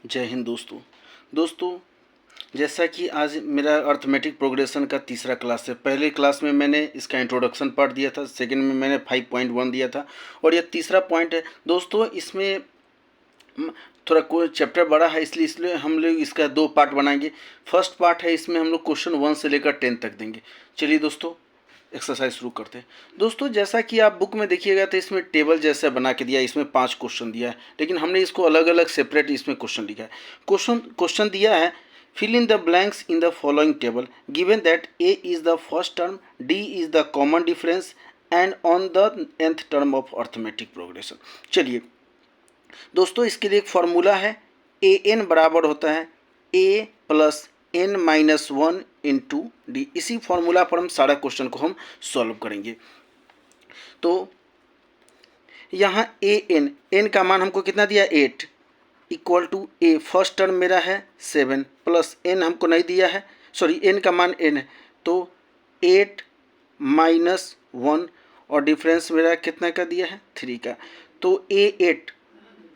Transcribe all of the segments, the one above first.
जय हिंद दोस्तों। दोस्तों, जैसा कि आज मेरा अर्थमेटिक प्रोग्रेशन का तीसरा क्लास है। पहले क्लास में मैंने इसका इंट्रोडक्शन पार्ट दिया था, सेकंड में मैंने 5.1 दिया था और यह तीसरा पॉइंट है। दोस्तों, इसमें थोड़ा कोई चैप्टर बड़ा है, इसलिए हम लोग इसका दो पार्ट बनाएंगे। फर्स्ट पार्ट है, इसमें हम लोग क्वेश्चन 1 से लेकर 10 तक देंगे। चलिए दोस्तों, एक्सरसाइज शुरू करते हैं। दोस्तों, जैसा कि आप बुक में देखिएगा तो इसमें टेबल जैसा बना के दिया है। इसमें 5 क्वेश्चन दिया है, लेकिन हमने इसको अलग अलग सेपरेट इसमें क्वेश्चन लिखा है। क्वेश्चन दिया है, fill in the blanks in the following table given that a is the first term, d is the common difference and on the nth term of arithmetic progression। चलिए दोस्तों, इसके लिए एक फॉर्मूला है, ए एन बराबर होता है a plus n minus one into d. इसी फॉर्मूला पर हम सारा क्वेश्चन को हम सॉल्व करेंगे। तो यहाँ ए एन का मान हमको कितना दिया, 8 equal to a first term मेरा है 7 प्लस एन हमको नहीं दिया है, सॉरी एन का मान एन है, तो 8 माइनस 1 और डिफरेंस मेरा कितना का दिया है 3 का। तो ए 8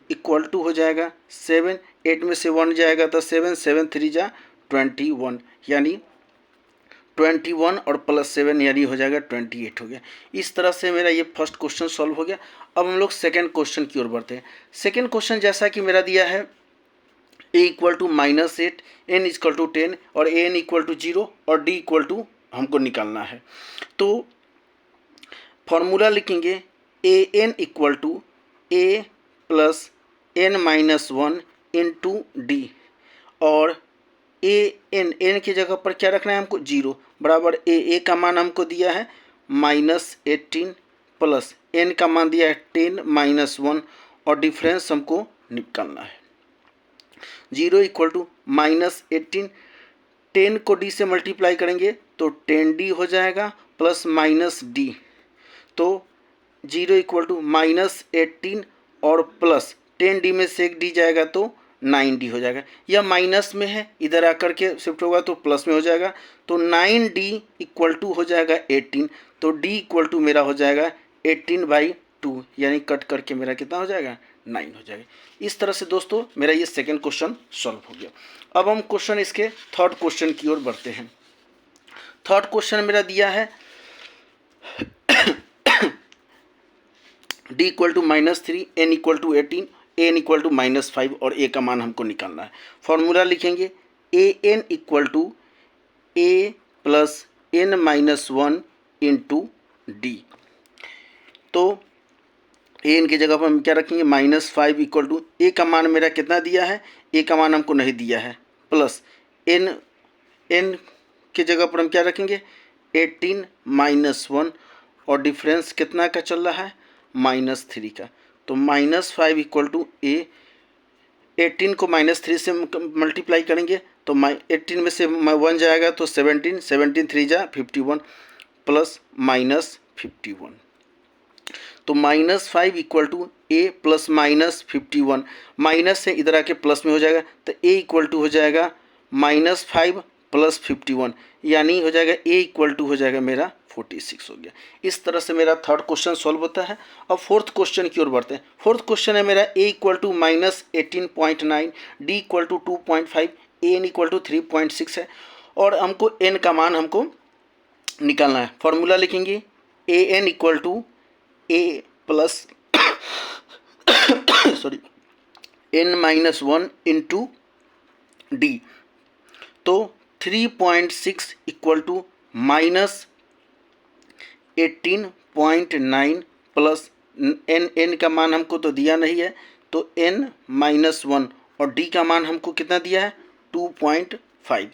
इक्वल टू हो जाएगा 7, 8 में से 1 जाएगा तो 7, 7 3 जा 21, यानी 21 और प्लस 7 यानी हो जाएगा 28 हो गया। इस तरह से मेरा ये फर्स्ट क्वेश्चन सॉल्व हो गया। अब हम लोग सेकेंड क्वेश्चन की ओर बढ़ते हैं। सेकेंड क्वेश्चन जैसा कि मेरा दिया है, a equal to -8, n equal to 10 और ए एन इक्वल टू 0 और डी इक्वल टू हमको निकालना है। तो फॉर्मूला लिखेंगे, a n equal to a plus n minus 1 into d, और ए एन की जगह पर क्या रखना है हमको 0 बराबर ए का मान हमको दिया है -18 प्लस एन का मान दिया है 10 माइनस 1 और डिफरेंस हमको निकालना है। 0 इक्वल टू -18, 10 को डी से मल्टीप्लाई करेंगे तो 10d हो जाएगा प्लस माइनस डी, तो 0 इक्वल टू -18 और प्लस 10d में से एक डी जाएगा तो 9d हो जाएगा। यह माइनस में है, इधर आकर के शिफ्ट होगा तो प्लस में हो जाएगा, तो 9d इक्वल टू हो जाएगा 18, तो d इक्वल टू मेरा हो जाएगा 18/2, यानी कट करके मेरा कितना हो जाएगा 9 हो जाएगा। इस तरह से दोस्तों मेरा ये सेकेंड क्वेश्चन सॉल्व हो गया। अब हम क्वेश्चन इसके थर्ड क्वेश्चन की ओर बढ़ते हैं। थर्ड क्वेश्चन मेरा दिया है d equal to -3, n equal to 18, n equal to -5 और ए का मान हमको निकालना है। फॉर्मूला लिखेंगे, a n equal to a plus n minus 1 into d. तो ए एन की जगह पर हम क्या रखेंगे, -5 इक्वल टू ए का मान मेरा कितना दिया है, ए का मान हमको नहीं दिया है, प्लस एन की जगह पर हम क्या रखेंगे 18 माइनस 1 और डिफरेंस कितना का चल रहा है -3 का। तो -5 इक्वल टू ए, 18 को -3 से मल्टीप्लाई करेंगे तो 18 में से 1 जाएगा तो 17, 17 3 जा 51 प्लस -51, तो -5 equal to a plus -51, minus से इधर आके प्लस में हो जाएगा तो ए इक्वल टू हो जाएगा -5 प्लस 51, यानी हो जाएगा ए इक्वल टू हो जाएगा मेरा 46 हो गया। इस तरह से मेरा थर्ड क्वेश्चन सॉल्व होता है। अब फोर्थ क्वेश्चन की ओर बढ़ते हैं। फोर्थ क्वेश्चन है मेरा, a equal to -18.9, d equal to 2.5, a n equal to 3.6 है और हमको एन का मान हमको निकालना है। फॉर्मूला लिखेंगे, a n equal to a plus sorry n minus 1 into d. तो 3.6 इक्वल टू -18.9 प्लस एन का मान हमको तो दिया नहीं है, तो n माइनस 1 और d का मान हमको कितना दिया है 2.5।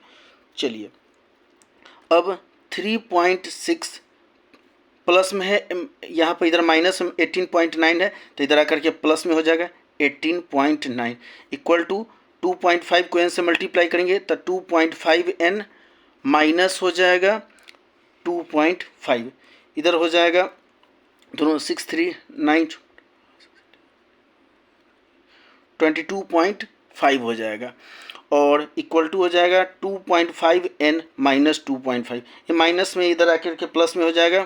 चलिए अब 3.6 प्लस में है, यहाँ पर इधर माइनस 18.9 है तो इधर आकर के प्लस में हो जाएगा 18.9 इक्वल टू 2.5 को n से मल्टीप्लाई करेंगे तो 2.5 n माइनस हो जाएगा 2.5, इधर हो जाएगा दोनों 6 3 9 22.5 हो जाएगा और इक्वल टू हो जाएगा 2.5 n माइनस 2.5, ये माइनस में इधर आकर के प्लस में हो जाएगा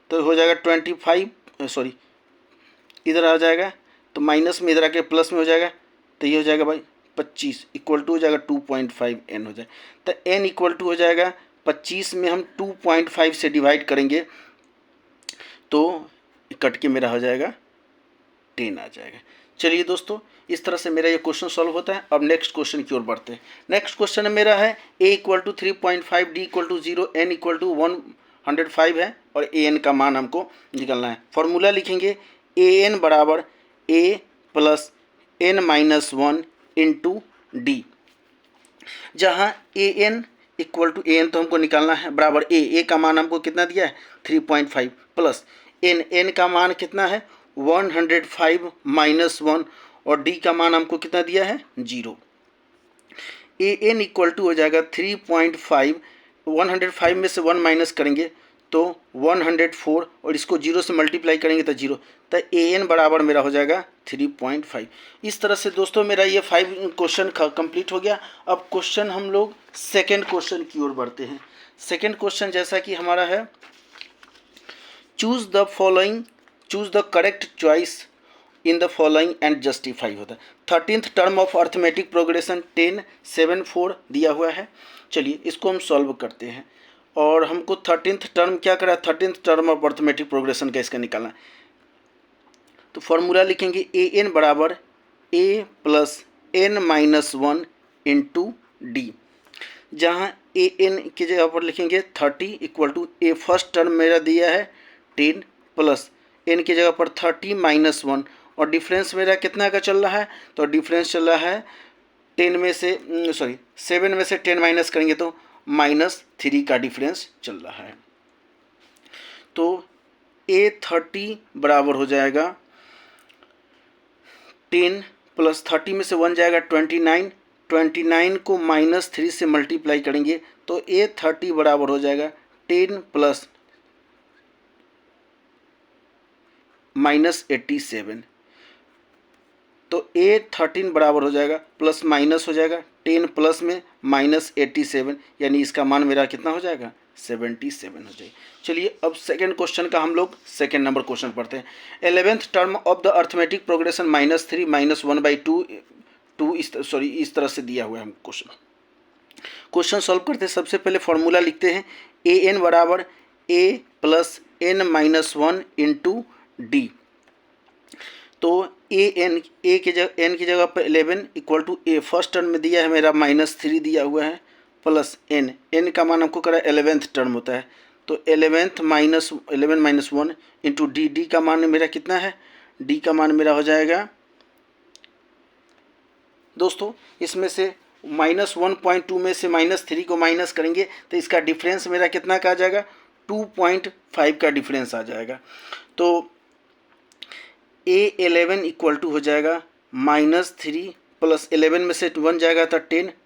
तो हो जाएगा 25, सॉरी इधर आ जाएगा तो माइनस में इधर आके प्लस में हो जाएगा तो ये हो जाएगा भाई 25 इक्वल टू हो जाएगा 2.5 n हो जाए। तो n इक्वल टू हो जाएगा 25 में हम 2.5 से डिवाइड करेंगे तो कट के मेरा हो जाएगा 10 आ जाएगा। चलिए दोस्तों, इस तरह से मेरा ये क्वेश्चन सॉल्व होता है। अब नेक्स्ट क्वेश्चन की ओर बढ़ते हैं। नेक्स्ट क्वेश्चन मेरा है a equal to 3.5, d equal to 0, n equal to 105 है और a n का मान हमको निकालना है। फॉर्मूला लिखेंगे a n बराबर a plus n minus 1 into d, जहाँ a n equal to a n तो हमको निकालना है बराबर a का मान हमको कितना दिया है 3.5 प्लस n का मान कितना है 105 माइनस 1 और d का मान हमको कितना दिया है 0। ए एन इक्वल टू हो जाएगा 3.5, 105 में से 1 माइनस करेंगे तो 104 और इसको 0 से मल्टीप्लाई करेंगे तो 0, तो ए एन बराबर मेरा हो जाएगा 3.5। इस तरह से दोस्तों मेरा ये 5 क्वेश्चन कंप्लीट हो गया। अब क्वेश्चन हम लोग सेकेंड क्वेश्चन की ओर बढ़ते हैं। सेकेंड क्वेश्चन जैसा कि हमारा है, choose the correct choice in the following and justify होता है। 13th term of arithmetic progression 10, 7, 4 दिया हुआ है। चलिए इसको हम सॉल्व करते हैं और हमको 13th टर्म क्या करा, 13th term of arithmetic progression का इसका निकालना। तो फॉर्मूला लिखेंगे ए एन बराबर a plus n minus 1 into d, जहाँ ए एन की जगह पर लिखेंगे 30 equal to a first term मेरा दिया है 10 प्लस एन की जगह पर 30 माइनस 1 और डिफरेंस मेरा कितना का चल रहा है, तो डिफरेंस चल रहा है 7 में से 10 माइनस करेंगे तो -3 का डिफरेंस चल रहा है। तो A30 बराबर हो जाएगा 10 प्लस 30 में से 1 जाएगा 29, 29 को -3 से मल्टीप्लाई करेंगे तो A30 बराबर हो जाएगा 10 प्लस -87, तो A13 बराबर हो जाएगा प्लस माइनस हो जाएगा 10 प्लस में -87, यानी इसका मान मेरा कितना हो जाएगा 77 हो जाएगा। चलिए अब सेकेंड क्वेश्चन का हम लोग सेकेंड नंबर क्वेश्चन पढ़ते हैं। 11th term of the arithmetic progression -3 minus 1/2 इस तरह से दिया हुआ है हम क्वेश्चन सॉल्व करते हैं। सबसे पहले फॉर्मूला लिखते हैं ए एन बराबर a plus n minus 1 into d. तो एन की जगह पर 11 equal to a first term में दिया है मेरा -3 दिया हुआ है प्लस एन का मान हमको करा 11th टर्म होता है, तो 11 माइनस 1 इंटू डी का मान मेरा कितना है, डी का मान मेरा हो जाएगा दोस्तों, इसमें से -1.2 में से -3 को माइनस करेंगे तो इसका डिफरेंस मेरा कितना का आ जाएगा 2.5 का डिफरेंस आ जाएगा। तो A11 इक्वल टू हो जाएगा -3 प्लस 11 में से 1 जाएगा तो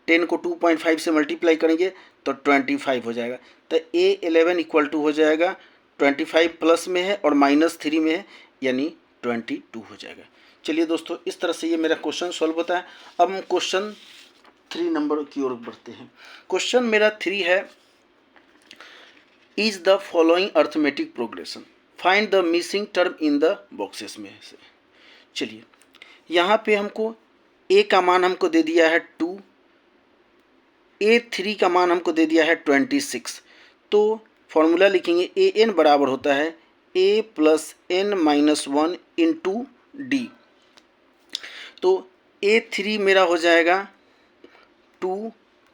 10 को 2.5 से मल्टीप्लाई करेंगे तो 25 हो जाएगा। तो A11 इक्वल टू हो जाएगा 25 प्लस में है और -3 में है यानी 22 हो जाएगा। चलिए दोस्तों, इस तरह से ये मेरा क्वेश्चन सॉल्व होता है। अब हम क्वेश्चन 3 नंबर की ओर बढ़ते हैं। क्वेश्चन मेरा 3 है, is the following arithmetic progression, find the missing term in the boxes में से। चलिए यहाँ पे हमको ए का मान हमको दे दिया है 2, A3 का मान हमको दे दिया है 26। तो फॉर्मूला लिखेंगे ए एन बराबर होता है a plus n minus 1 into d. तो A3 मेरा हो जाएगा 2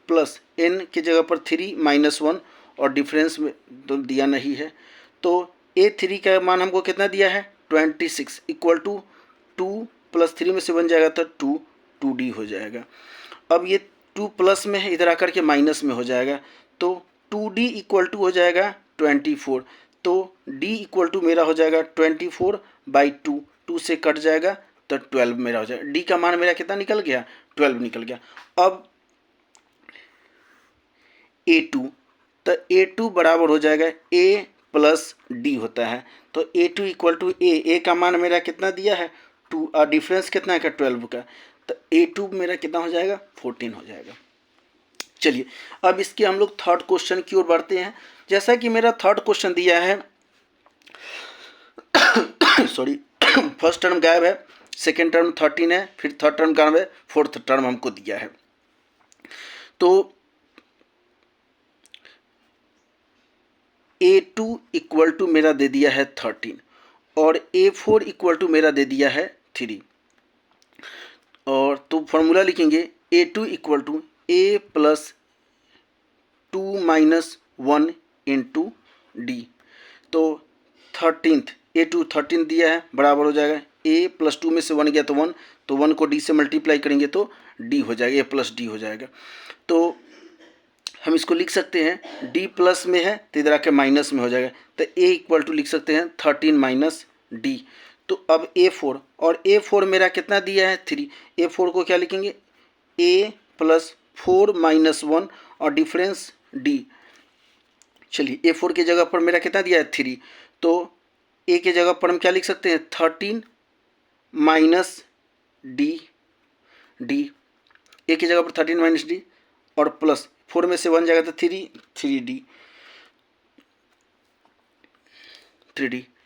प्लस एन की जगह पर 3 माइनस 1 और डिफरेंस में तो दिया नहीं है, तो A3 का मान हमको कितना दिया है 26 इक्वल टू 2 प्लस 3 में से 1 जाएगा तो 2D हो जाएगा। अब ये 2 प्लस में है, इधर आकर के माइनस में हो जाएगा, तो 2D इक्वल टू हो जाएगा 24। तो D इक्वल टू मेरा हो जाएगा 24/2, 2 से कट जाएगा तो 12 मेरा हो जाएगा। D का मान मेरा कितना निकल गया 12 निकल गया। अब A2, तो A2 बराबर हो जाएगा A प्लस डी होता है, तो A2 इक्वल टू ए का मान मेरा कितना दिया है 2 और डिफरेंस कितना है 12 का, तो A2 मेरा कितना हो जाएगा 14 हो जाएगा। चलिए अब इसके हम लोग थर्ड क्वेश्चन की ओर बढ़ते हैं। जैसा कि मेरा थर्ड क्वेश्चन दिया है सॉरी फर्स्ट टर्म गायब है, सेकेंड टर्म 13 है, फिर थर्ड टर्म का है, फोर्थ टर्म हमको दिया है। तो A2 इक्वल टू मेरा दे दिया है 13 और A4 इक्वल टू मेरा दे दिया है 3। और तो फॉर्मूला लिखेंगे A2 equal to A plus 2 minus 1 into d. तो 13th A2 13 दिया है, बराबर हो जाएगा A प्लस 2 में से 1 गया तो 1, तो 1 को D से मल्टीप्लाई करेंगे तो D हो जाएगा, A प्लस D हो जाएगा। तो हम इसको लिख सकते हैं D प्लस में है तो इधर आके माइनस में हो जाएगा, तो A इक्वल टू लिख सकते हैं 13 माइनस D। तो अब A4, और A4 मेरा कितना दिया है 3, A4 को क्या लिखेंगे A प्लस 4 माइनस 1 और डिफरेंस D। चलिए A4 की जगह पर मेरा कितना दिया है 3, तो A के जगह पर हम क्या लिख सकते हैं 13 माइनस D, A की जगह पर 13 माइनस D और प्लस 4 में से 1 जाएगा तो 3D।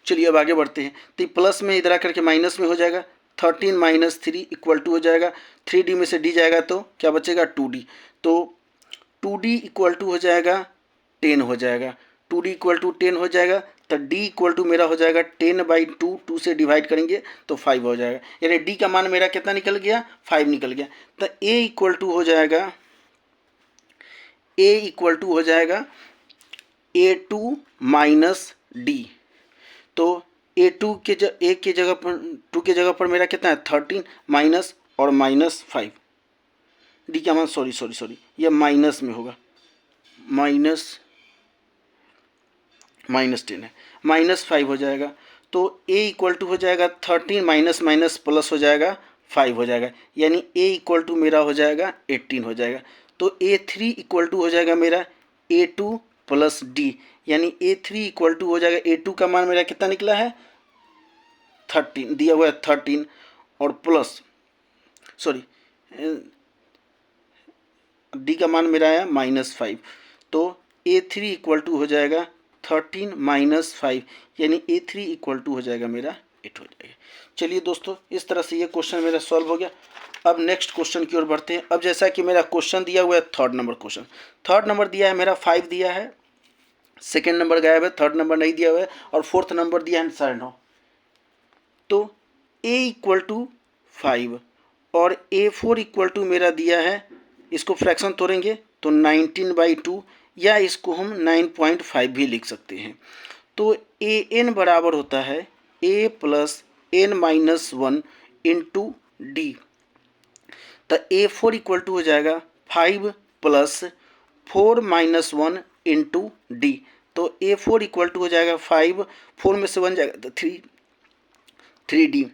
चलिए अब आगे बढ़ते हैं। तो प्लस में इधर आकर के माइनस में हो जाएगा, 13 माइनस 3 इक्वल टू हो जाएगा 3D में से D जाएगा तो क्या बचेगा 2D। तो 2D इक्वल टू हो जाएगा 10 हो जाएगा, 2D इक्वल टू 10 हो जाएगा, तो D इक्वल टू मेरा हो जाएगा 10/2, 2 से डिवाइड करेंगे तो 5 हो जाएगा, यानी D का मान मेरा कितना निकल गया 5 निकल गया। तो A इक्वल टू हो जाएगा A2 माइनस D। तो A2 के A के जगह पर 2 के जगह पर मेरा कितना है 13 माइनस और माइनस 5, D का मान सॉरी यह माइनस में होगा, माइनस 10 है, माइनस 5 हो जाएगा। तो A इक्वल टू हो जाएगा 13 माइनस माइनस प्लस हो जाएगा 5 हो जाएगा, यानी A इक्वल टू मेरा हो जाएगा 18 हो जाएगा। तो A3 इक्वल टू हो जाएगा मेरा A2 प्लस D, यानी A3 इक्वल टू हो जाएगा A2 का मान मेरा कितना निकला है 13 दिया हुआ है 13 और प्लस D का मान मेरा आया -5, तो A3 इक्वल टू हो जाएगा 13 माइनस 5, यानी A3 इक्वल टू हो जाएगा मेरा 8 हो जाएगा। चलिए दोस्तों, इस तरह से ये क्वेश्चन मेरा सॉल्व हो गया। अब नेक्स्ट क्वेश्चन की ओर बढ़ते हैं। अब जैसा कि मेरा क्वेश्चन दिया हुआ है थर्ड नंबर दिया है मेरा 5 दिया है, सेकेंड नंबर गायब है, थर्ड नंबर नहीं दिया हुआ है और फोर्थ नंबर दिया है 9.5। तो A इक्वल टू 5 और A4 इक्वल टू मेरा दिया है, इसको फ्रैक्शन तोड़ेंगे तो 19/2 या इसको हम 9.5 भी लिख सकते हैं। तो AN बराबर होता है A plus N minus 1 into D। तो A4 इक्वल टू हो जाएगा 5 प्लस 4 माइनस 1 इंटू D। तो A4 इक्वल टू हो जाएगा 5, 4 में से 1 जाएगा तो 3D।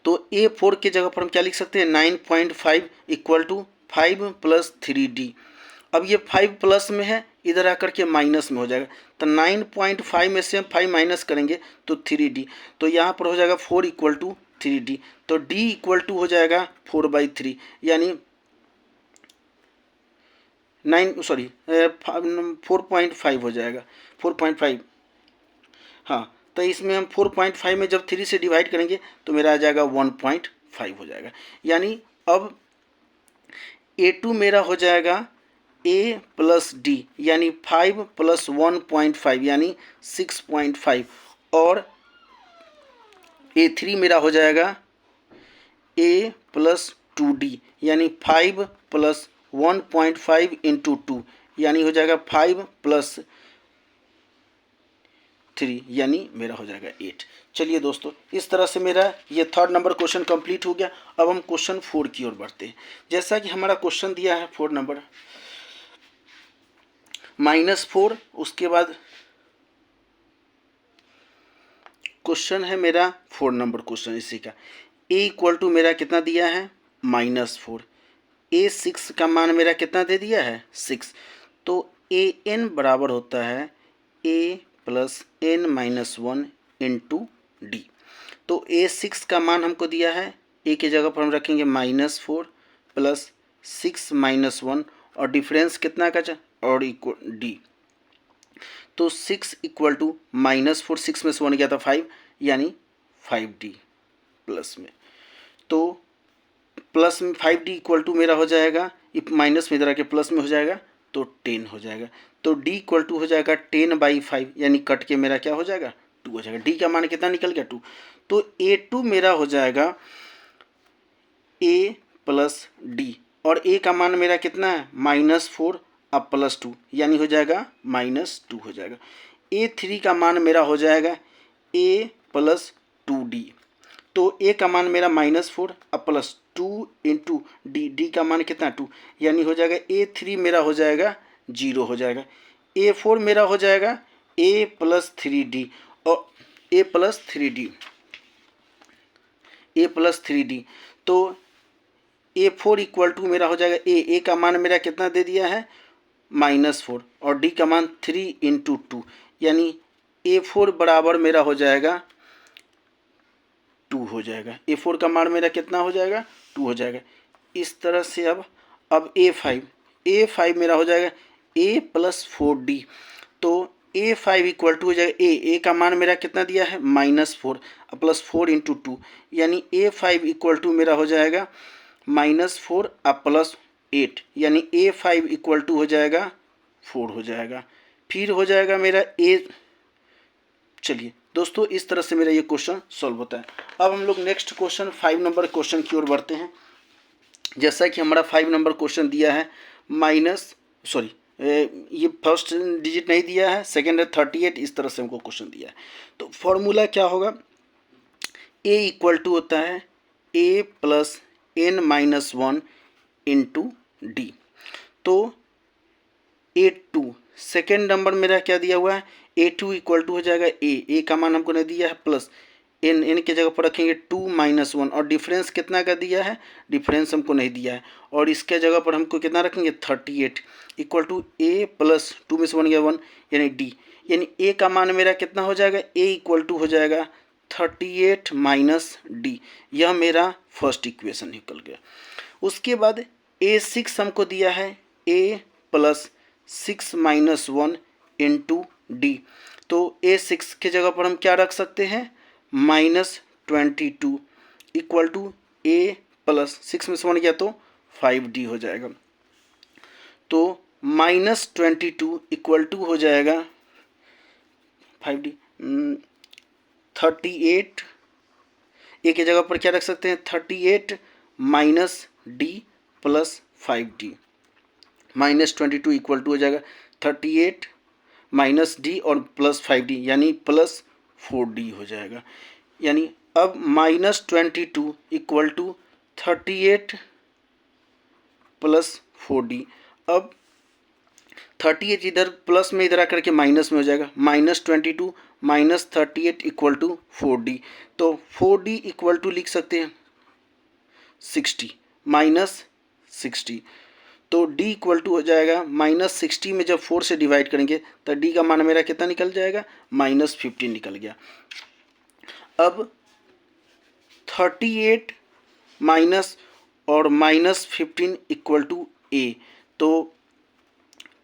तो A4 की जगह पर हम क्या लिख सकते हैं 9.5 इक्वल टू 5 प्लस 3D। अब ये 5 प्लस में है, इधर आकर के माइनस में हो जाएगा, तो 9.5 में से हम 5 माइनस करेंगे तो 3D। तो यहाँ पर हो जाएगा 4 इक्वल टू 3D। तो D इक्वल टू हो जाएगा 4/3, यानी 4.5 हो जाएगा, 4.5। हाँ, तो इसमें हम 4.5 में जब 3 से डिवाइड करेंगे तो मेरा आ जाएगा 1.5 हो जाएगा। यानी अब A2 मेरा हो जाएगा A प्लस D, यानी 5 प्लस 1.5 यानी 6.5 और A3 मेरा हो जाएगा A प्लस 2D, यानी 5 प्लस 1.5 इंटू 2, यानी हो जाएगा 5 प्लस 3, यानी मेरा हो जाएगा 8। चलिए दोस्तों, इस तरह से मेरा ये थर्ड नंबर क्वेश्चन कंप्लीट हो गया। अब हम क्वेश्चन 4 की ओर बढ़ते हैं। जैसा कि हमारा क्वेश्चन दिया है 4 नंबर -4, उसके बाद क्वेश्चन है मेरा 4 नंबर क्वेश्चन इसी का। A इक्वल टू मेरा कितना दिया है -4, A6 का मान मेरा कितना दे दिया है 6। तो AN बराबर होता है A plus N minus 1 into D। तो A6 का मान हमको दिया है, A की जगह पर हम रखेंगे -4 प्लस 6 माइनस 1 और डिफरेंस कितना का और इक्वल D। तो 6 इक्वल टू -4, 6 में से 1 गया था 5, यानी 5D। प्लस में। तो प्लस में 5D इक्वल टू मेरा हो जाएगा, माइनस में इधर आके प्लस में हो जाएगा तो 10 हो जाएगा। तो D इक्वल टू हो जाएगा 10/5, यानी कट के मेरा क्या हो जाएगा 2 हो जाएगा। D का मान कितना निकल गया 2। तो A2 मेरा हो जाएगा A प्लस D, और A का मान मेरा कितना है -4 अब +2, यानी हो जाएगा -2 हो जाएगा। A3 का मान मेरा हो जाएगा A प्लस 2D। तो A का मान मेरा -4 अब +2 इंटू D का मान कितना 2, यानी हो जाएगा A3 मेरा हो जाएगा 0 हो जाएगा। A4 मेरा हो जाएगा A प्लस 3D, और A प्लस 3D। तो A4 इक्वल टू मेरा हो जाएगा A का मान मेरा कितना दे दिया है -4, और D का मान 3 इंटू 2, यानी A4 बराबर मेरा हो जाएगा 2 हो जाएगा। A4 का मान मेरा कितना हो जाएगा 2 हो जाएगा। इस तरह से अब A5 मेरा हो जाएगा A प्लस 4D। तो A5 इक्वल टू हो जाएगा A का मान मेरा कितना दिया है -4 प्लस 4 इंटू 2, यानी A5 इक्वल टू मेरा हो जाएगा -4 अब प्लस 8, यानी A5 इक्वल टू हो जाएगा 4 हो जाएगा। फिर हो जाएगा मेरा A। चलिए दोस्तों, इस तरह से मेरा ये क्वेश्चन सॉल्व होता है। अब हम लोग नेक्स्ट क्वेश्चन 5 नंबर क्वेश्चन की ओर बढ़ते हैं। जैसा कि हमारा 5 नंबर क्वेश्चन दिया है ये फर्स्ट डिजिट नहीं दिया है, सेकेंड है 38, इस तरह से हमको क्वेश्चन दिया है। तो फॉर्मूला क्या होगा, A इक्वल टू होता है A plus n-1 into D। तो A2 सेकेंड नंबर मेरा क्या दिया हुआ है A2 इक्वल टू हो जाएगा A का मान हमको नहीं दिया है प्लस n के जगह पर रखेंगे 2 - 1, और डिफरेंस कितना का दिया है, डिफरेंस हमको नहीं दिया है, और इसके जगह पर हमको कितना रखेंगे 38 इक्वल टू A प्लस 2 में से 1 गया 1, यानी D, यानी A का मान मेरा कितना हो जाएगा A इक्वल टू हो जाएगा 38 माइनस D। यह मेरा फर्स्ट इक्वेशन निकल गया। उसके बाद A6 हमको दिया है A प्लस 6 - 1 इंटू D। तो A6 के जगह पर हम क्या रख सकते हैं -22 इक्वल टू A प्लस 6 में से 1 गया तो 5D हो जाएगा। तो -22 इक्वल टू हो जाएगा 5D 38। A के जगह पर क्या रख सकते हैं 38 minus D plus 5D, -22 equal to हो जाएगा 38 माइनस D और प्लस 5D, यानी प्लस 4D हो जाएगा। यानी अब -22 इक्वल टू 38 प्लस 4D। अब 38 इधर प्लस में इधर आकर के माइनस में हो जाएगा, -22 माइनस 38 इक्वल टू 4D। तो 4D इक्वल टू लिख सकते हैं 60 -60। तो D इक्वल टू हो जाएगा -60 में जब 4 से डिवाइड करेंगे तो D का मान मेरा कितना निकल जाएगा -15 निकल गया। अब 38 माइनस और -15 इक्वल टू A। तो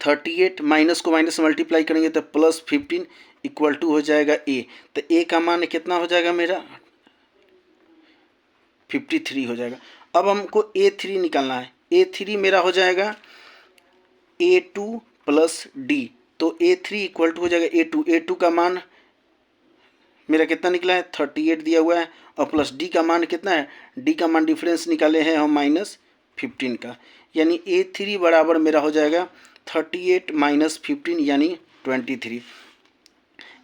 38 माइनस को माइनस मल्टीप्लाई करेंगे तो +15 इक्वल टू हो जाएगा A। तो A का मान कितना हो जाएगा मेरा 53 हो जाएगा। अब हमको A3 निकालना है। A3 मेरा हो जाएगा A2 प्लस D। तो A3 इक्वल टू हो जाएगा A2 का मान मेरा कितना निकला है 38 दिया हुआ है, और प्लस D का मान कितना है, D का मान डिफरेंस निकाले हैं हम -15 का, यानी A3 बराबर मेरा हो जाएगा 38 माइनस 15 यानी 23।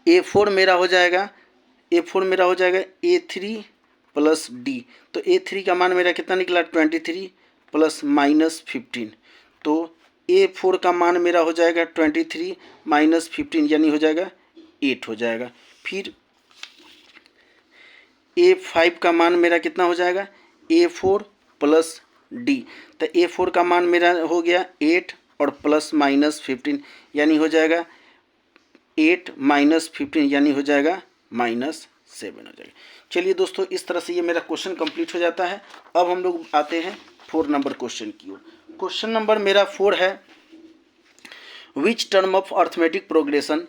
A4 मेरा हो जाएगा A3 प्लस D। तो A3 का मान मेरा कितना निकला 23 प्लस -15। तो A4 का मान मेरा हो जाएगा 23 माइनस 15 यानी हो जाएगा 8 हो जाएगा। फिर A5 का मान मेरा कितना हो जाएगा A4 प्लस D। तो A4 का मान मेरा हो गया 8 और प्लस -15 यानी हो जाएगा 8 माइनस 15 यानी हो जाएगा -7 हो जाएगा। चलिए दोस्तों, इस तरह से ये मेरा क्वेश्चन कंप्लीट हो जाता है। अब हम लोग आते हैं 4 नंबर क्वेश्चन की ओर। क्वेश्चन नंबर मेरा 4 है, विच term of arithmetic progression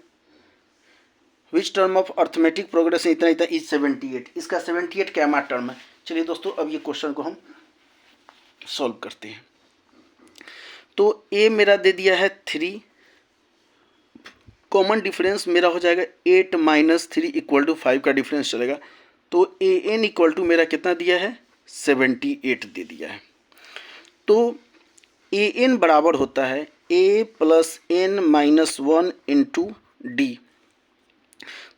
which term of arithmetic progression इतना इतना इज 78, इसका 78 क्या टर्म है। चलिए दोस्तों अब ये क्वेश्चन को हम सॉल्व करते हैं। तो ए मेरा दे दिया है 3, कॉमन डिफरेंस मेरा हो जाएगा 8 - 3 = 5 का डिफरेंस चलेगा। तो ए एन इक्वल टू मेरा कितना दिया है 78 दे दिया है। तो ए एन बराबर होता है a + n - 1 × d।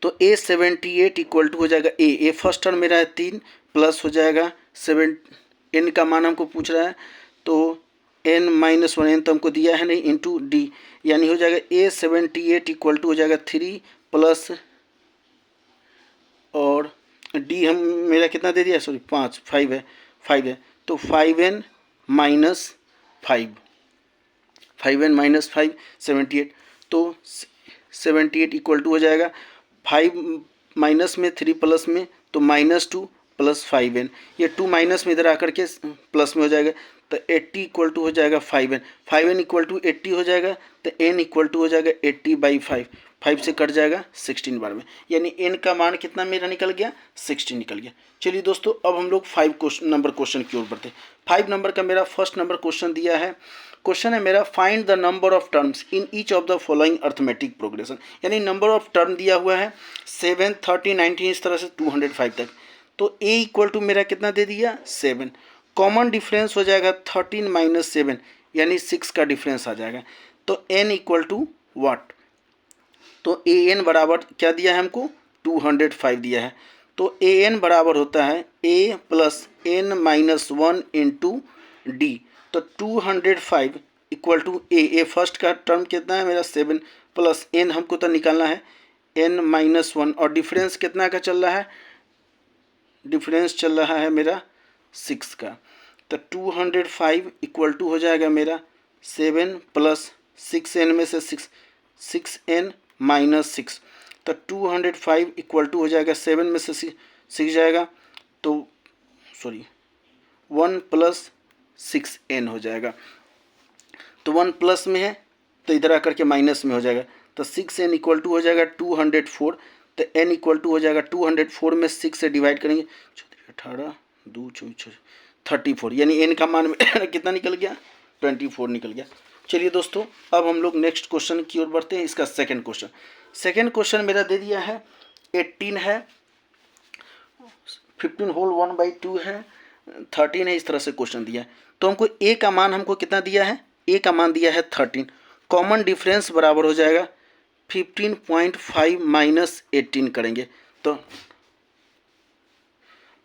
तो a 78 इक्वल टू हो जाएगा ए फर्स्ट टर्म मेरा है 3 प्लस हो जाएगा 7, n का मान हमको पूछ रहा है तो n - 1 n तो हमको दिया है नहीं इंटू डी, यानी हो जाएगा a 78 इक्वल टू हो जाएगा 3 प्लस और डी हम मेरा कितना दे दिया सॉरी 5 है तो 5n - 5 78 तो 78 इक्वल टू हो जाएगा 5 माइनस में 3 प्लस में तो -2 + 5n, ये 2 माइनस में इधर आकर के प्लस में हो जाएगा तो 80 इक्वल टू हो जाएगा 5n इक्वल टू 80 हो जाएगा तो n इक्वल टू हो जाएगा 80/5, 5 से कट जाएगा 16 बार में, यानी n का मान कितना मेरा निकल गया 16 निकल गया। चलिए दोस्तों अब हम लोग 5 नंबर क्वेश्चन की ओर बढ़ते हैं। 5 नंबर का मेरा फर्स्ट नंबर क्वेश्चन दिया है, क्वेश्चन है मेरा find the number of terms in each of the following arithmetic progression, यानी नंबर ऑफ टर्म दिया हुआ है 7, 30, 19 इस तरह से 205 तक। तो a इक्वल टू मेरा कितना दे दिया 7, कॉमन डिफरेंस हो जाएगा 13 - 7 यानी 6 का डिफरेंस आ जाएगा। तो n इक्वल टू वाट, तो ए एन बराबर क्या दिया है हमको 205 दिया है। तो ए एन बराबर होता है a + n - 1 × d। तो 205 इक्वल टू ए फर्स्ट का टर्म कितना है मेरा 7 प्लस n हमको तो निकालना है n - 1 और डिफरेंस कितना का चल रहा है, डिफरेंस चल रहा है मेरा 6 का। तो 205 इक्वल टू हो जाएगा मेरा 7 प्लस 6n में से 6n - 6 तो 205 इक्वल टू हो जाएगा 7 में से 6 जाएगा तो सॉरी 1 + 6n हो जाएगा। तो 1 प्लस में है तो इधर आकर के माइनस में हो जाएगा तो 6n इक्वल टू हो जाएगा 204। तो n इक्वल टू हो जाएगा 204 में 6 से डिवाइड करेंगे 18 2 24 34, यानी n का मान कितना निकल गया 24 निकल गया। चलिए दोस्तों अब हम लोग नेक्स्ट क्वेश्चन की ओर बढ़ते हैं। इसका सेकंड क्वेश्चन मेरा दे दिया है 18 है, 15 होल 1/2 है, 13 है, इस तरह से क्वेश्चन दिया है। तो हमको a का मान हमको कितना दिया है, a का मान दिया है 13, कॉमन डिफरेंस बराबर हो जाएगा 15.5 - 18 करेंगे तो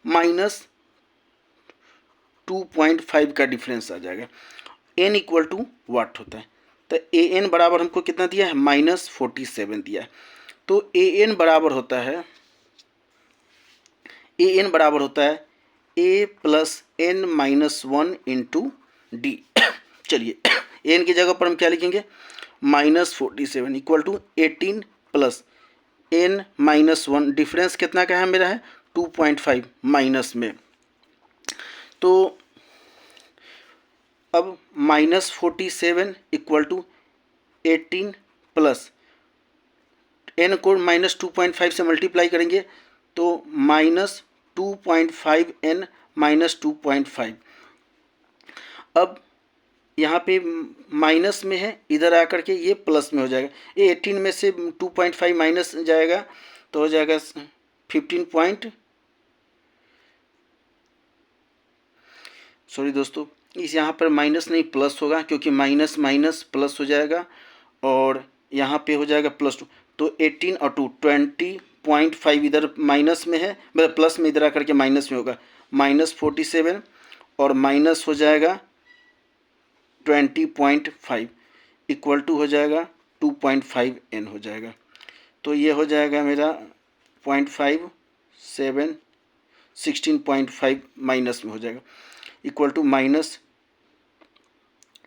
-2.5 का डिफरेंस आ जाएगा। n इक्वल टू वाट होता है तो ए एन बराबर हमको कितना दिया है -47 दिया है। तो ए एन बराबर होता है a + n - 1 × d। चलिए n की जगह पर हम क्या लिखेंगे -47 इक्वल टू 18 + n - 1, डिफरेंस कितना का है मेरा है 2.5 माइनस में। तो अब -47 इक्वल टू 18 प्लस n को -2.5 से मल्टीप्लाई करेंगे तो -2.5n - 2.5। अब यहाँ पे माइनस में है, इधर आकर के ये प्लस में हो जाएगा, ये 18 में से 2.5 माइनस जाएगा तो हो जाएगा 15 सॉरी दोस्तों इस यहाँ पर माइनस नहीं प्लस होगा क्योंकि माइनस माइनस प्लस हो जाएगा और यहाँ पे हो जाएगा +2 तो 18 और 2 20.5 इधर माइनस में है मतलब प्लस में इधर आकर के माइनस में होगा -47 और माइनस हो जाएगा 20.5 इक्वल टू हो जाएगा 2.5n हो जाएगा। तो ये हो जाएगा मेरा 0.5 7 16.5 माइनस में हो जाएगा इक्वल टू माइनस,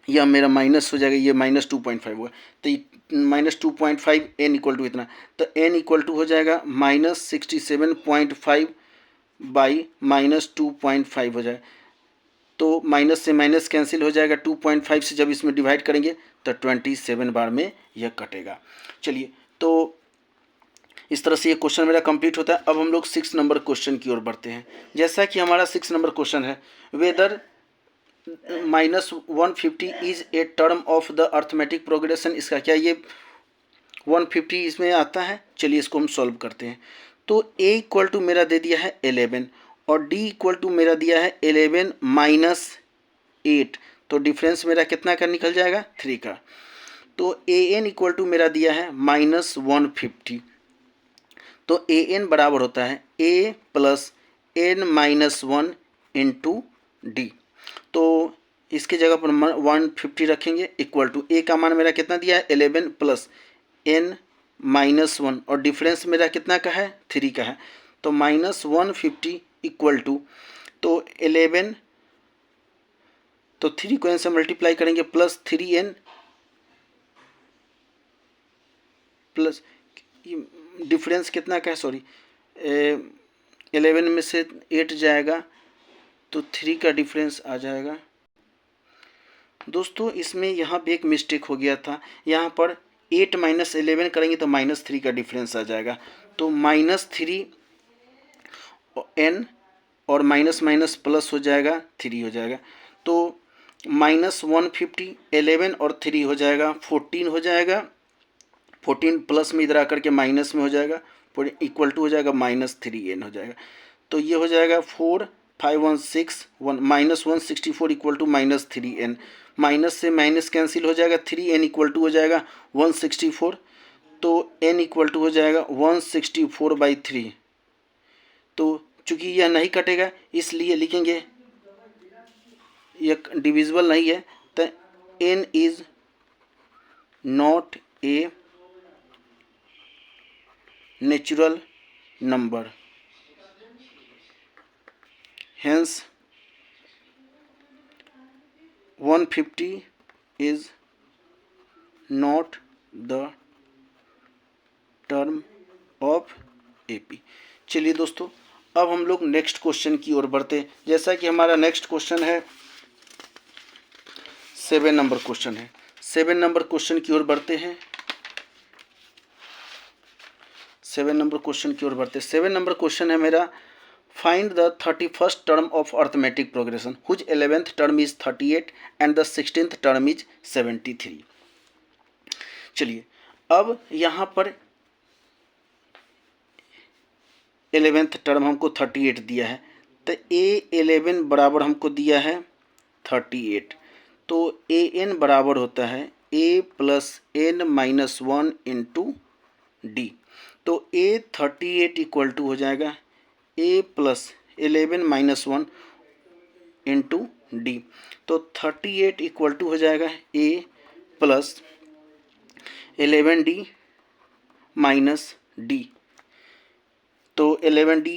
यह मेरा माइनस हो जाएगा, ये -2.5 होगा तो -2.5 n इक्वल टू इतना तो n इक्वल टू हो जाएगा -67.5 बाई -2.5 हो जाएगा। तो माइनस से माइनस कैंसिल हो जाएगा, 2.5 से जब इसमें डिवाइड करेंगे तो 27 बार में यह कटेगा। चलिए तो इस तरह से ये क्वेश्चन मेरा कंप्लीट होता है। अब हम लोग 6 नंबर क्वेश्चन की ओर बढ़ते हैं। जैसा कि हमारा 6 नंबर क्वेश्चन है, whether -150 is a term of the arithmetic progression. इसका क्या ये 150 इसमें आता है? चलिए इसको हम सॉल्व करते हैं। तो a इक्वल टू मेरा दे दिया है 11 और d इक्वल टू मेरा दिया है 11 माइनस 8, तो डिफरेंस मेरा कितना का निकल जाएगा? 3 का। तो a n इक्वल टू मेरा दिया है -150, तो a n बराबर होता है a plus n minus 1 into d. तो इसके जगह पर 150 रखेंगे इक्वल टू a का मान मेरा कितना दिया है? 11 प्लस n माइनस 1 और डिफरेंस मेरा कितना का है? 3 का है। तो -150 इक्वल टू, तो 11, तो 3 को n से मल्टीप्लाई करेंगे प्लस 3n प्लस डिफरेंस कितना का है? सॉरी, 11 में से 8 जाएगा तो 3 का डिफरेंस आ जाएगा। दोस्तों इसमें यहाँ पे एक मिस्टेक हो गया था, यहाँ पर 8 माइनस 11 करेंगे तो -3 का डिफरेंस आ जाएगा। तो -3 n और माइनस माइनस प्लस हो जाएगा, 3 हो जाएगा। तो -150 11 और 3 हो जाएगा 14 हो जाएगा। 14 प्लस में इधर आकर के माइनस में हो जाएगा, इक्वल टू हो जाएगा -3n हो जाएगा। तो ये हो जाएगा 4 5 1 6 1 -164 इक्वल टू -3n। माइनस से माइनस कैंसिल हो जाएगा, 3n इक्वल टू हो जाएगा 164, तो n इक्वल टू हो जाएगा 164/3। तो चूंकि यह नहीं कटेगा इसलिए लिखेंगे, यह डिविजिबल नहीं है, तो n is not a natural number, hence 150 is not the term of AP. चलिए दोस्तों अब हम लोग नेक्स्ट क्वेश्चन की ओर बढ़ते हैं। जैसा कि हमारा नेक्स्ट क्वेश्चन है 7 नंबर क्वेश्चन है। 7 नंबर क्वेश्चन की ओर बढ़ते हैं। 7 नंबर क्वेश्चन की ओर बढ़ते हैं। 7 नंबर क्वेश्चन है मेरा, find the 31st term of arithmetic progression whose 11th term is 38 and the 16th term is 73। चलिए अब यहाँ पर 11th टर्म हमको 38 दिया है, तो a11 बराबर हमको दिया है 38, तो an बराबर होता है a plus n minus 1 into d. तो a38 इक्वल टू हो जाएगा a plus 11 minus 1 into d. तो 38 इक्वल टू हो जाएगा a plus 11d minus D. तो 11d,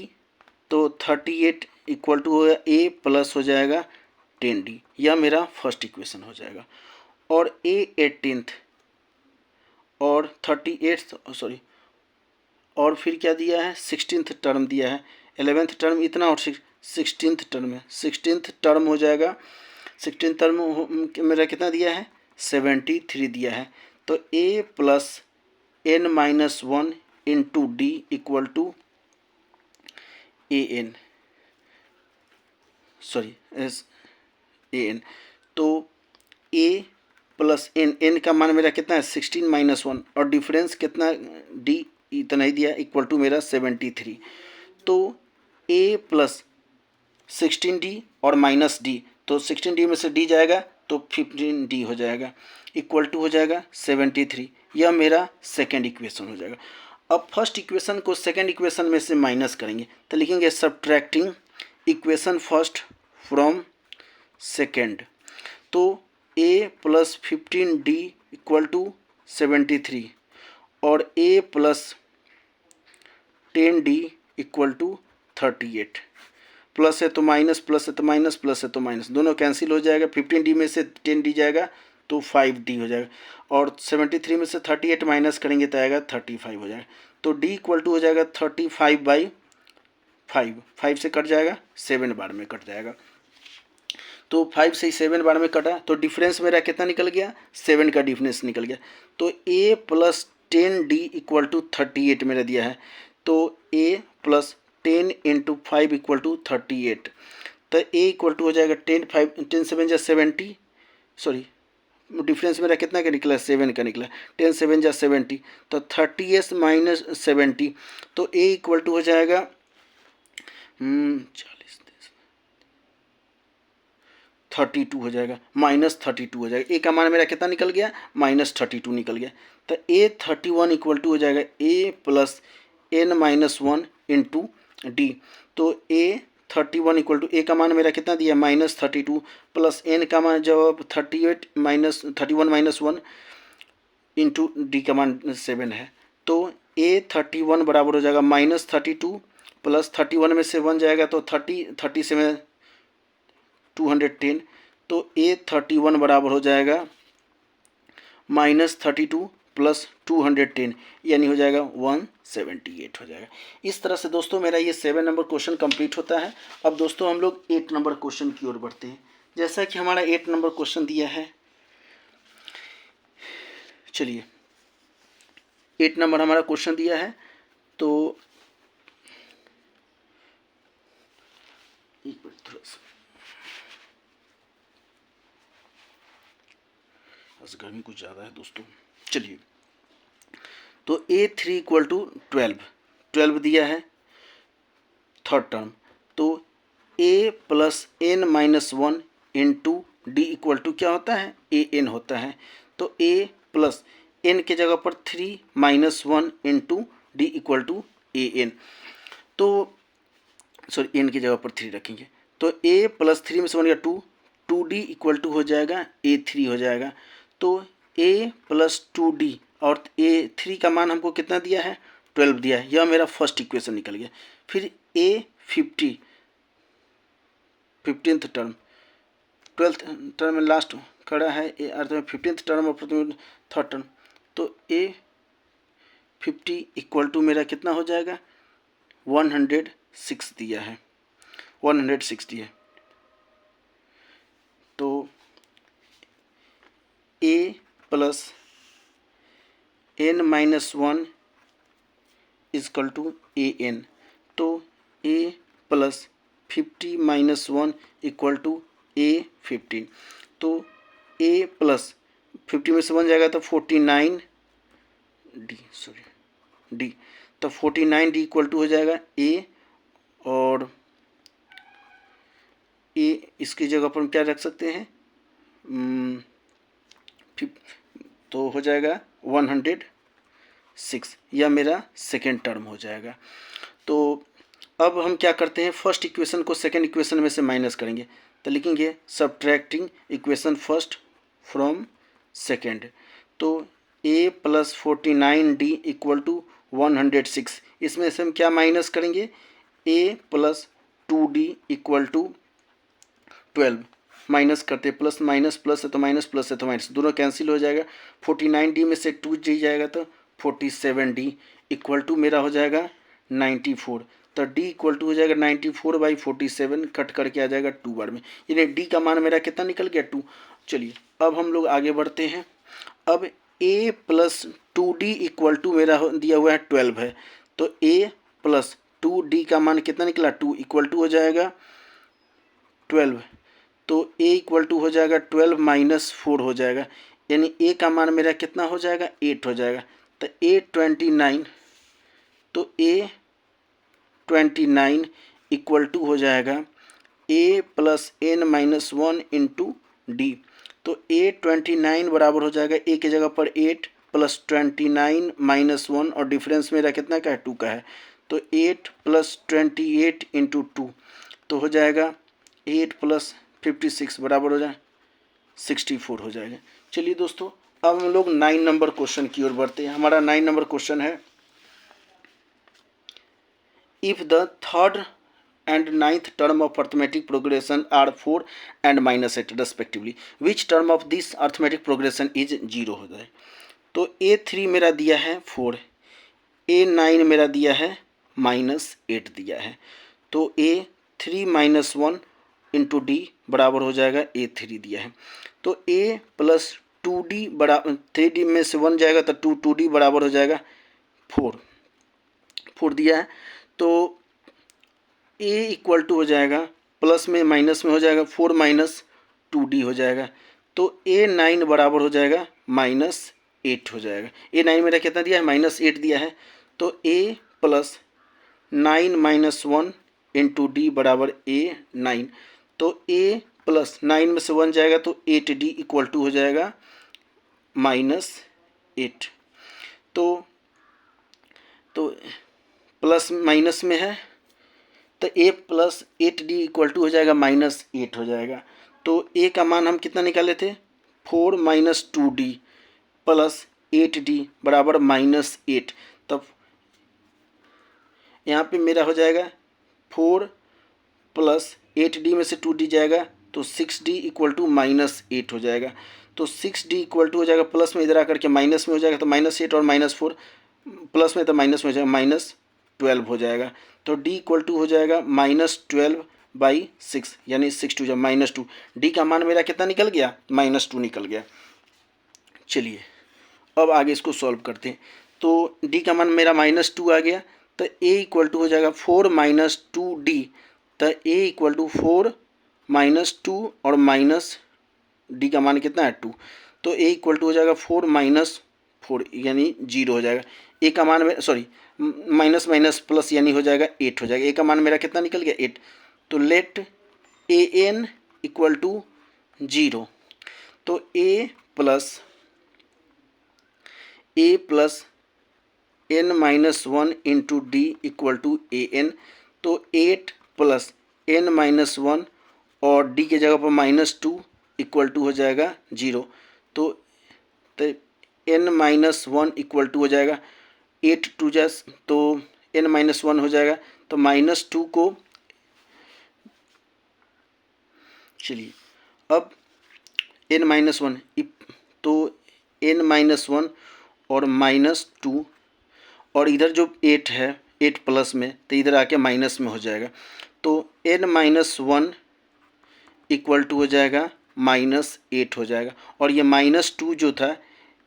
तो 38 इक्वल टू हो a प्लस हो जाएगा 10d। यह मेरा फर्स्ट इक्वेशन हो जाएगा। और a 18th और 38th, सॉरी, और फिर क्या दिया है? 16th टर्म दिया है। 11th टर्म इतना और 16th टर्म है, 16th टर्म हो जाएगा। 16th टर्म मेरा कितना दिया है? 73 दिया है। तो a plus n minus 1 into d equal to an, sorry an। तो a प्लस n का मान मेरा कितना है? 16 माइनस 1 और डिफरेंस कितना? d इतना ही दिया, इक्वल टू मेरा 73। तो a प्लस 16d और माइनस d, तो 16d में से d जाएगा तो 15d हो जाएगा, इक्वल टू हो जाएगा 73। यह मेरा सेकेंड इक्वेशन हो जाएगा। अब फर्स्ट इक्वेशन को सेकेंड इक्वेशन में से माइनस करेंगे तो लिखेंगे subtracting equation first from second. तो a plus 15d equal to 73 और a plus 10d equal to 38। Plus है तो माइनस, प्लस है तो माइनस, प्लस है तो माइनस, दोनों कैंसिल हो जाएगा। 15d में से 10d जाएगा तो 5d हो जाएगा, और 73 में से 38 माइनस करेंगे तो आएगा 35 हो जाएगा। तो d इक्वल टू हो जाएगा 35/5, 5 से कट जाएगा, 7 बार में कट जाएगा। तो 5 से 7 बार में कटा तो डिफरेंस मेरा कितना निकल गया? 7 का डिफरेंस निकल गया। तो a plus 10D equal to 38 मेरा दिया है, तो A plus 10 into 5 equal to 38, तो A इक्वल टू हो जाएगा 10 7 जा 70, सॉरी डिफरेंस मेरा कितना का निकला, 7 का निकला, 10 7 जा 70, तो 30s माइनस 70, तो A इक्वल टू हो जाएगा 32 हो जाएगा, -32 हो जाएगा। ए का मान मेरा कितना निकल गया, -32 निकल गया, तो A31 इक्वल टू हो जाएगा A plus n-1 into d, तो A31 इक्वल टू ए का मान मेरा कितना दिया, -32 प्लस n का मान जब 38 -31 इंटू डी का मान 7 है, तो A31 बराबर हो जाएगा -32 प्लस 31 में से 1 जाएगा तो 30 से में 210, तो A31 बराबर हो जाएगा -32 प्लस 210, यानी हो जाएगा 178 हो जाएगा। इस तरह से दोस्तों मेरा ये 7 नंबर क्वेश्चन कंप्लीट होता है। अब दोस्तों हम लोग 8 नंबर क्वेश्चन की ओर बढ़ते हैं। जैसा कि हमारा 8 नंबर क्वेश्चन दिया है, चलिए 8 नंबर हमारा क्वेश्चन दिया है, तो एक मिनट थोड़ा सा, आज गर्मी कुछ ज़्यादा है दोस्तों। चलिए, तो A3 इक्वल टू 12 दिया है थर्ड टर्म, तो A plus n-1 into d equal to क्या होता है, AN होता है, तो A प्लस n के जगह पर 3 -1 into d equal to AN, तो सॉरी n की जगह पर 3 रखेंगे, तो A प्लस 3 में से 1 गया 2, 2D इक्वल टू हो जाएगा A3 हो जाएगा, तो A प्लस 2D और A3 का मान हमको कितना दिया है, 12 दिया है, यह मेरा फर्स्ट इक्वेशन निकल गया। फिर A50 15th term, 12th term में लास्ट खड़ा है अर्थ में 15th टर्म और प्रथम थर्ड टर्म, तो A50 इक्वल टू मेरा कितना हो जाएगा, 106 दिया है, 160 है, तो A plus n-1 equal to AN, तो A plus 50 -1 equal to A15, तो A प्लस 50 में से 1 जाएगा तो 49 डी, तो 49 डी इक्वल टू हो जाएगा A, और A इसकी जगह पर हम क्या रख सकते हैं, तो हो जाएगा 106, यह मेरा सेकेंड टर्म हो जाएगा। तो अब हम क्या करते हैं, फर्स्ट इक्वेशन को सेकेंड इक्वेशन में से माइनस करेंगे, तो लिखेंगे subtracting equation first from second, तो A plus 49D equal to 106, इसमें से हम क्या माइनस करेंगे, A plus 2D equal to 12, minus करते प्लस माइनस प्लस है तो माइनस प्लस है तो माइनस, दोनों कैंसिल हो जाएगा, 49D में से 2D जाएगा तो 47D इक्वल टू मेरा हो जाएगा 94, तो D इक्वल टू हो जाएगा 94/47, कट करके आ जाएगा 2 बार में, यानी D का मान मेरा कितना निकल गया, 2। चलिए अब हम लोग आगे बढ़ते हैं। अब A plus 2D equal to मेरा दिया हुआ है 12 है, तो A प्लस 2D का मान कितना निकला, 2 इक्वल टू हो जाएगा 12, तो A इक्वल टू हो जाएगा 12 -4 हो जाएगा, यानी A का मान मेरा कितना हो जाएगा, 8 हो जाएगा, तो A29, तो A29 इक्वल टू हो जाएगा A plus n-1 into d, तो A29 बराबर हो जाएगा A की जगह पर 8 प्लस 29 -1 और डिफरेंस मेरा कितना का है, 2 का है, तो 8 प्लस 28 इंटू 2, तो हो जाएगा 8 प्लस 56 बराबर हो जाए 64 हो जाएगा। चलिए दोस्तों अब हम लोग 9 नंबर क्वेश्चन की ओर बढ़ते हैं। हमारा 9 नंबर क्वेश्चन है, if the third and 9th term of arithmetic progression are 4 and -8 respectively, which term of this arithmetic progression is 0 हो जाए। तो A3 मेरा दिया है 4, A9 मेरा दिया है -8 दिया है, तो A3 -1 इंटू डी बराबर हो जाएगा A3 दिया है, तो A प्लस 2D बड़ा 3D में से 1 जाएगा तो 2D बराबर हो जाएगा 4 दिया है। तो A इक्वल टू हो जाएगा प्लस में माइनस में हो जाएगा 4 माइनस 2D हो जाएगा। तो A9 बराबर हो जाएगा -8 हो जाएगा। A9 मेरा कितना दिया है, -8 दिया है। तो A plus 9 minus 1 into D बराबर A9। तो A प्लस 9 में से 1 जाएगा तो 8D इक्वल टू हो जाएगा -8। तो प्लस माइनस में है तो A plus 8D equal to हो जाएगा -8 हो जाएगा। तो A का मान हम कितना निकाले थे, 4 माइनस 2D प्लस 8D बराबर -8। तब यहाँ पे मेरा हो जाएगा 4 प्लस 8D में से 2D जाएगा तो 6D इक्वल टू -8 हो जाएगा। तो 6D इक्वल टू हो जाएगा प्लस में इधर आकर के माइनस में हो जाएगा तो -8 और -4 प्लस में तो माइनस में हो जाएगा -12 हो जाएगा। तो D इक्वल टू हो जाएगा -12/6 यानी 6 टू -2। D का मान मेरा कितना निकल गया, -2 निकल गया। चलिए अब आगे इसको सॉल्व करते हैं। तो D का मान मेरा -2 आ गया तो A इक्वल टू हो जाएगा 4 माइनस 2D। तो A इक्वल टू 4 माइनस 2 और माइनस D का मान कितना है 2। तो A इक्वल टू हो जाएगा 4 माइनस 4 यानी 0 हो जाएगा। A का मान सॉरी माइनस माइनस प्लस यानी हो जाएगा 8 हो जाएगा। A का मान मेरा कितना निकल गया 8। तो लेट AN इक्वल टू 0। तो A plus n minus 1 into d equal to AN। तो 8 प्लस n माइनस 1 और d के जगह पर -2 इक्वल टू हो जाएगा 0। तो n माइनस 1 इक्वल टू हो जाएगा 8 टू जस तो n माइनस 1 हो जाएगा। तो -2 को चलिए अब n माइनस 1 तो n माइनस 1 और -2 और इधर जो 8 है 8 प्लस में तो इधर आके माइनस में हो जाएगा। तो n माइनस 1 इक्वल टू हो जाएगा -8 हो जाएगा। और ये -2 जो था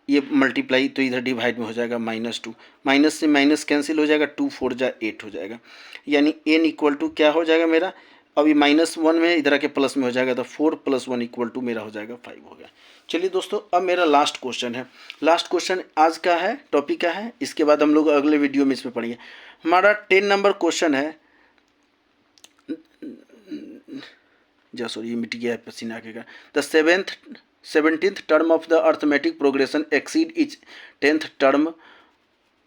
ये मल्टीप्लाई तो इधर डिवाइड में हो जाएगा -2। माइनस से माइनस कैंसिल हो जाएगा 2 4 जा 8 हो जाएगा। यानी n इक्वल टू क्या हो जाएगा मेरा, अभी -1 में इधर आके प्लस में हो जाएगा तो 4 + 1 इक्वल टू मेरा हो जाएगा 5 हो गया। चलिए दोस्तों अब मेरा लास्ट क्वेश्चन है। लास्ट क्वेश्चन आज का है, टॉपिक का है, इसके बाद हम लोग अगले वीडियो में इसमें पढ़ेंगे। हमारा 10 नंबर क्वेश्चन है, ये मिट गया है पसीना के कारण। The 17th term of the arithmetic progression exceed etch 10th term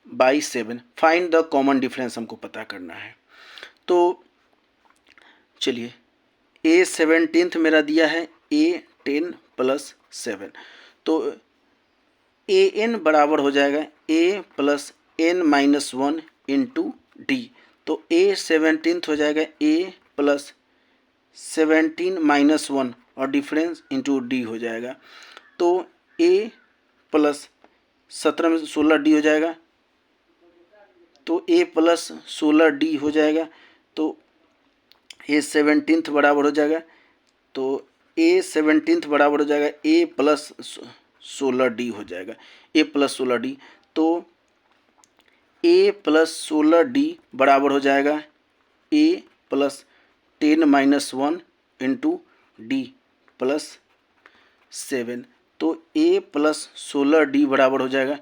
by 7। Find the common difference हमको पता करना है। तो चलिए A17 मेरा दिया है A10 + 7। तो AN बराबर हो जाएगा A plus n minus 1 into d. तो A17 हो जाएगा A प्लस 17 माइनस 1 और डिफरेंस इंटू डी हो जाएगा। तो A प्लस 17 में 16D हो जाएगा। तो A प्लस 16D हो जाएगा। तो A17 बराबर हो जाएगा। तो A17 बराबर हो जाएगा A प्लस 16D हो जाएगा। A plus 16D। तो A प्लस 16D बराबर हो जाएगा A plus 10 minus 1 into D plus 7। तो A प्लस 16D बराबर हो जाएगा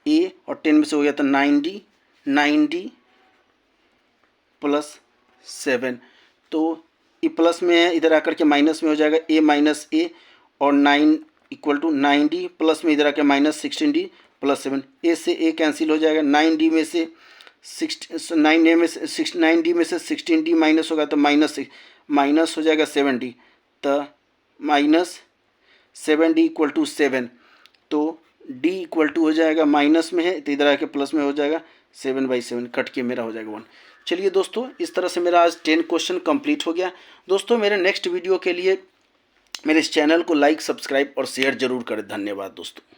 A और 10 में से हो गया तो 9D प्लस 7। तो ये प्लस में है, इधर आकर के माइनस में हो जाएगा A माइनस A और 9 इक्वल टू 9D प्लस में इधर आकर -16D प्लस 7। A से A कैंसिल हो जाएगा। 9D में से 9D में से 16D माइनस होगा तो माइनस हो जाएगा 7D। तो -7D इक्वल टू 7। तो D इक्वल टू हो जाएगा माइनस में है तो इधर आके प्लस में हो जाएगा 7/7 कट के मेरा हो जाएगा 1। चलिए दोस्तों इस तरह से मेरा आज 10 क्वेश्चन कंप्लीट हो गया। दोस्तों मेरे नेक्स्ट वीडियो के लिए मेरे इस चैनल को लाइक, सब्सक्राइब और शेयर जरूर करें। धन्यवाद दोस्तों।